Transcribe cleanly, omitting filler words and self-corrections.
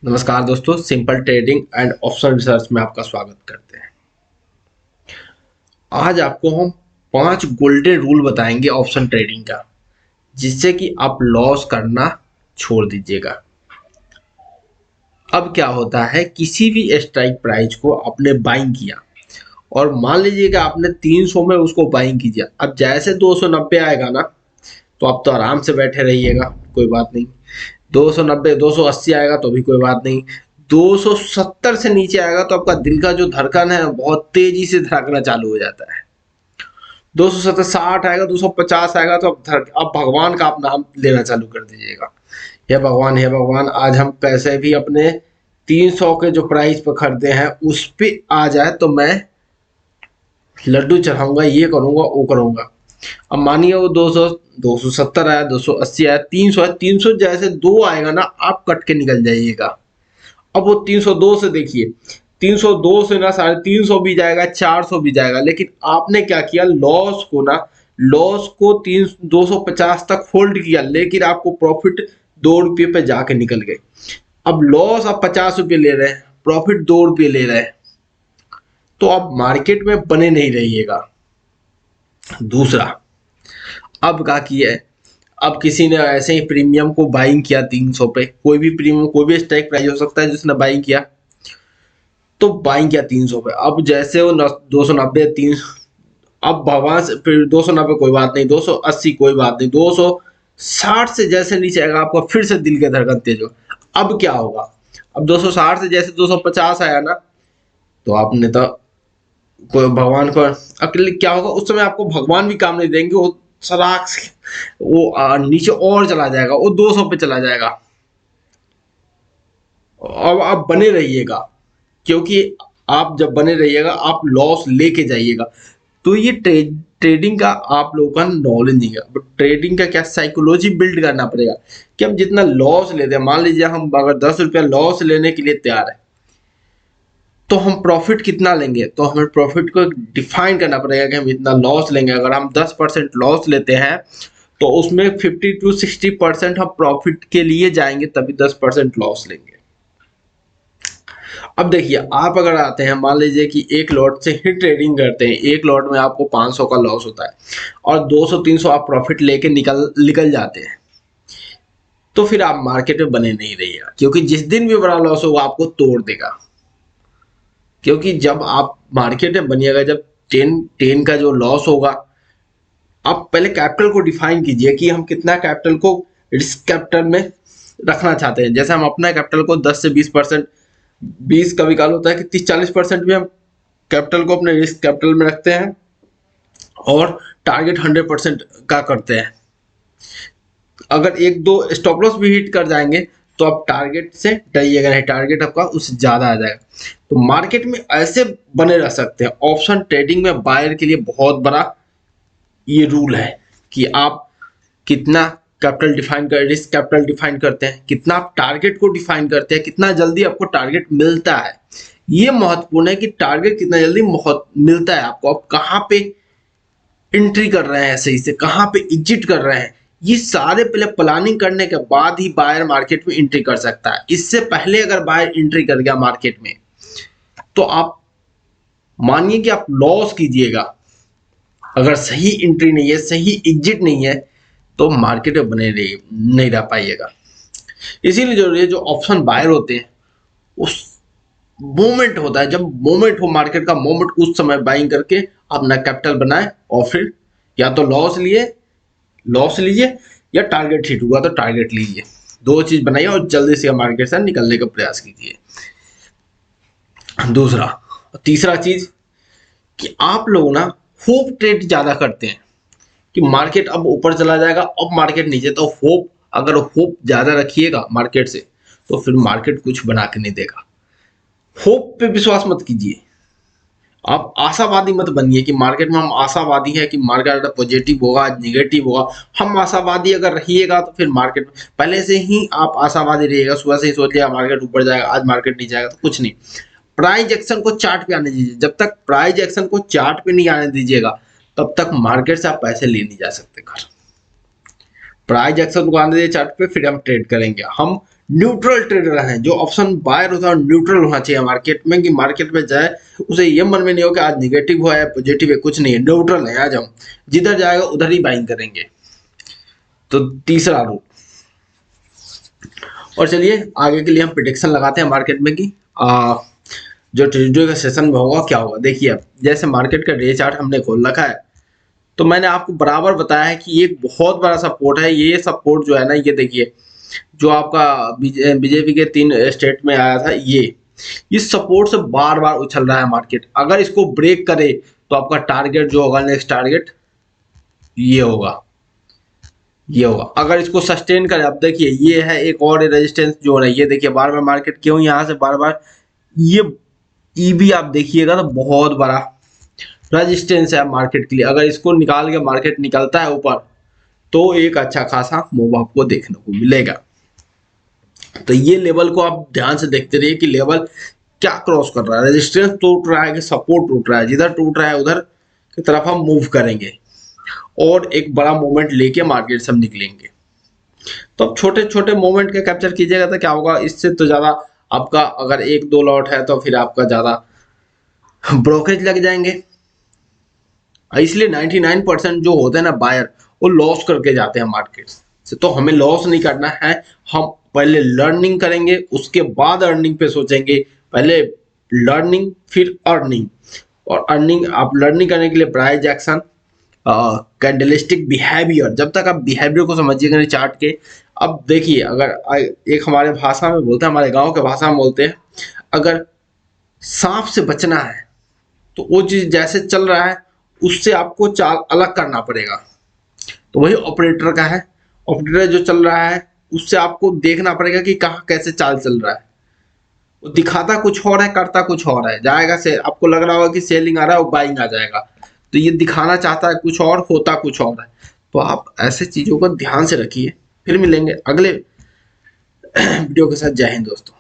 नमस्कार दोस्तों, simple trading and option research में आपका स्वागत करते हैं। आज आपको हम 5 गोल्डन रूल बताएंगे ऑप्शन ट्रेडिंग का, जिससे कि आप लॉस करना छोड़ दीजिएगा। अब क्या होता है, किसी भी स्ट्राइक प्राइस को आपने बाइंग किया और मान लीजिएगा आपने 300 में उसको बाइंग कीजिए। अब जैसे 290 आएगा ना, तो आप तो आराम से बैठे रहिएगा, कोई बात नहीं। 290 280 आएगा तो भी कोई बात नहीं। 270 से नीचे आएगा तो आपका दिल का जो धड़कन है बहुत तेजी से धड़कना चालू हो जाता है। 270 60 आएगा, 250 आएगा तो अब भगवान का आप नाम लेना चालू कर दीजिएगा। हे भगवान, हे भगवान, आज हम पैसे भी अपने 300 के जो प्राइस पर खरीदे हैं उस पे आ जाए तो मैं लड्डू चढ़ाऊंगा, ये करूंगा वो करूंगा। अब मानिए वो 200 270 आया, 280 आया, 300 आया। 300 जैसे दो आएगा ना, आप कट के निकल जाइएगा। अब वो 302 से देखिए, 302 से ना 350 भी जाएगा, 400 भी जाएगा, लेकिन आपने क्या किया, लॉस को 250 तक होल्ड किया, लेकिन आपको प्रॉफिट 2 रुपये पे जाके निकल गए। अब लॉस आप 50 रुपये ले रहे हैं, प्रॉफिट 2 रुपये ले रहे हैं, तो आप मार्केट में बने नहीं रहिएगा। दूसरा, अब क्या किया है, अब किसी ने ऐसे ही प्रीमियम को बाइंग किया 300 पे, कोई भी प्रीमियम, कोई भी स्ट्राइक प्राइस हो सकता है जिसने बाइंग किया, तो बाइंग किया 300 पे। अब जैसे वो 290 3, अब भगवान से फिर 290 कोई बात नहीं, 280 कोई बात नहीं, 260 से जैसे नीचे आएगा आपका फिर से दिल के धड़कन तेज हो। अब क्या होगा, अब 260 से जैसे 250 आया ना, तो आपने तो कोई भगवान को अकेले क्या होगा, उस समय आपको भगवान भी काम नहीं देंगे। वो सराख से वो नीचे और चला जाएगा, वो 200 पे चला जाएगा। अब आप बने रहिएगा, क्योंकि आप जब बने रहिएगा आप लॉस लेके जाइएगा। तो ये ट्रेडिंग का आप लोगों का नॉलेज नहीं है। बट ट्रेडिंग का क्या साइकोलॉजी बिल्ड करना पड़ेगा कि हम जितना लॉस लेते हैं, मान लीजिए हम अगर 10 रुपया लॉस लेने के लिए तैयार है, तो हम प्रॉफिट कितना लेंगे, तो हमें प्रॉफिट को डिफाइन करना पड़ेगा कि हम इतना लॉस लेंगे। अगर हम 10% लॉस लेते हैं तो उसमें 50 to 60% हम प्रॉफिट के लिए जाएंगे, तभी 10% लॉस लेंगे। अब देखिए, आप अगर आते हैं, मान लीजिए कि एक लॉट से ही ट्रेडिंग करते हैं, एक लॉट में आपको 500 का लॉस होता है और 200 300 आप प्रॉफिट लेके निकल निकल जाते हैं, तो फिर आप मार्केट में बने नहीं रहिएगा, क्योंकि जिस दिन भी बड़ा लॉस होगा आपको तोड़ देगा। क्योंकि जब आप मार्केट में बनिएगा, जब 10 का जो लॉस होगा, आप पहले कैपिटल को डिफाइन कीजिए कि हम कितना कैपिटल को रिस्क कैपिटल में रखना चाहते हैं। जैसे हम अपना कैपिटल को 10 से 20%, 20 का भी काल होता है कि 30-40% भी हम कैपिटल को अपने रिस्क कैपिटल में रखते हैं और टारगेट 100% का करते हैं। अगर एक दो स्टॉप लॉस भी हिट कर जाएंगे तो आप टारगेट से डरिएगा नहीं, टारगेट आपका उससे ज्यादा आ जाएगा। तो मार्केट में ऐसे बने रह सकते हैं। ऑप्शन ट्रेडिंग में बायर के लिए बहुत बड़ा ये रूल है कि आप कितना कैपिटल डिफाइन कर, रिस्क कैपिटल डिफाइन करते हैं, कितना आप टारगेट को डिफाइन करते हैं, कितना जल्दी आपको टारगेट मिलता है। ये महत्वपूर्ण है कि टारगेट कितना जल्दी मिलता है आपको, आप कहाँ पे एंट्री कर रहे हैं, सही से कहाँ पे एग्जिट कर रहे हैं। ये सारे पहले प्लानिंग करने के बाद ही बायर मार्केट में एंट्री कर सकता है। इससे पहले अगर बायर एंट्री कर गया मार्केट में, तो आप मानिए कि आप लॉस कीजिएगा। अगर सही एंट्री नहीं है, सही एग्जिट नहीं है, तो मार्केट में बने नहीं रह पाइएगा। इसीलिए जो ये जो ऑप्शन बायर होते हैं, उस मोमेंट होता है, जब मोमेंट हो मार्केट का मोमेंट, उस समय बाइंग करके अपना कैपिटल बनाए और फिर या तो लॉस लीजिए या टारगेट हिट हुआ तो टारगेट लीजिए। दो चीज बनाइए और जल्दी से मार्केट से निकलने का प्रयास कीजिए। दूसरा, तीसरा चीज कि आप लोग ना होप ट्रेड ज्यादा करते हैं कि मार्केट अब ऊपर चला जाएगा, अब मार्केट नीचे, तो अगर होप ज्यादा रखिएगा मार्केट से, तो फिर मार्केट कुछ बना के नहीं देगा। होप पे विश्वास मत कीजिए, आप आशावादी मत बनिए कि मार्केट में हम आशावादी है कि मार्केट पॉजिटिव होगा, निगेटिव होगा। हम आशावादी अगर रहिएगा तो फिर मार्केट पहले से ही आप आशावादी रहिएगा, सुबह से ही सोच लिया मार्केट ऊपर जाएगा, आज मार्केट नहीं जाएगा, तो कुछ नहीं। प्राइस एक्शन को चार्ट पे आने दीजिए। जब तक प्राइस एक्शन को चार्ट पे नहीं आने दीजिएगा, तब तक मार्केट से आप पैसे ले नहीं जा सकते घर। प्राइस एक्शन को आने दीजिए चार्ट पे, फिर हम ट्रेड करेंगे। हम न्यूट्रल ट्रेडर हैं, जो ऑप्शन बायर होता है न्यूट्रल होना चाहिए मार्केट में, कि मार्केट में जाए उसे ये मन में नहीं हो कि आज निगेटिव हो या पॉजिटिव है, कुछ नहीं है, न्यूट्रल है। आज हम जिधर जाएगा उधर ही बाइंग करेंगे। तो तीसरा रूल। और चलिए आगे के लिए हम प्रिडिक्शन लगाते हैं मार्केट में कि जो ट्यूजडे का सेशन में होगा क्या होगा। देखिए अब जैसे मार्केट का डे चार्ट हमने खोल रखा है, तो मैंने आपको बराबर बताया है कि ये एक बहुत बड़ा सपोर्ट है। ये सपोर्ट जो है ना, ये देखिए जो आपका बीजेपी के 3 स्टेट में आया था, ये इस सपोर्ट से बार बार उछल रहा है मार्केट। अगर इसको ब्रेक करे तो आपका टारगेट जो होगा, नेक्स्ट टारगेट ये होगा, ये होगा। अगर इसको सस्टेन करे, अब देखिए ये है एक और रेजिस्टेंस जोन है, ये देखिए बार बार मार्केट क्यों यहाँ से बार बार ये भी आप देखिएगा तो बहुत बड़ा रेजिस्टेंस है मार्केट के लिए। अगर इसको निकाल के मार्केट निकलता है ऊपर, तो एक अच्छा खासा मूव आपको देखने को मिलेगा। तो ये लेवल को आप ध्यान से देखते रहिए कि लेवल क्या क्रॉस कर रहा है, रेजिस्टेंस टूट रहा है कि सपोर्ट टूट रहा है। जिधर टूट रहा है उधर की तरफ हम मूव करेंगे और एक बड़ा मोमेंट लेके मार्केट से हम निकलेंगे। तो अब छोटे छोटे मोमेंट के कैप्चर कीजिएगा तो क्या होगा, इससे तो ज्यादा आपका अगर 1-2 लॉट है तो फिर आपका ज्यादा ब्रोकरेज लग जाएंगे। इसलिए 99% जो होते हैं ना बायर, वो लॉस करके जाते हैं मार्केट से। तो हमें लॉस नहीं करना है, हम पहले लर्निंग करेंगे, उसके बाद अर्निंग पे सोचेंगे। पहले लर्निंग फिर अर्निंग। और अर्निंग आप लर्निंग करने के लिए प्राइस एक्शन, कैंडलिस्टिक बिहेवियर, जब तक आप बिहेवियर को समझिएगा नहीं चार्ट के। अब देखिए अगर एक हमारे भाषा में बोलते हैं, हमारे गांव के भाषा में बोलते हैं, अगर सांप से बचना है तो वो चीज जैसे चल रहा है उससे आपको चाल अलग करना पड़ेगा। तो वही ऑपरेटर का है, ऑपरेटर जो चल रहा है उससे आपको देखना पड़ेगा कि कहाँ कैसे चाल चल रहा है। वो दिखाता कुछ और है, करता कुछ और है। जाएगा से आपको लग रहा होगा कि सेलिंग आ रहा है, वो बाइंग आ जाएगा। तो ये दिखाना चाहता है कुछ और, होता कुछ और है। तो आप ऐसे चीजों को ध्यान से रखिए। फिर मिलेंगे अगले वीडियो के साथ। जय हिंद दोस्तों।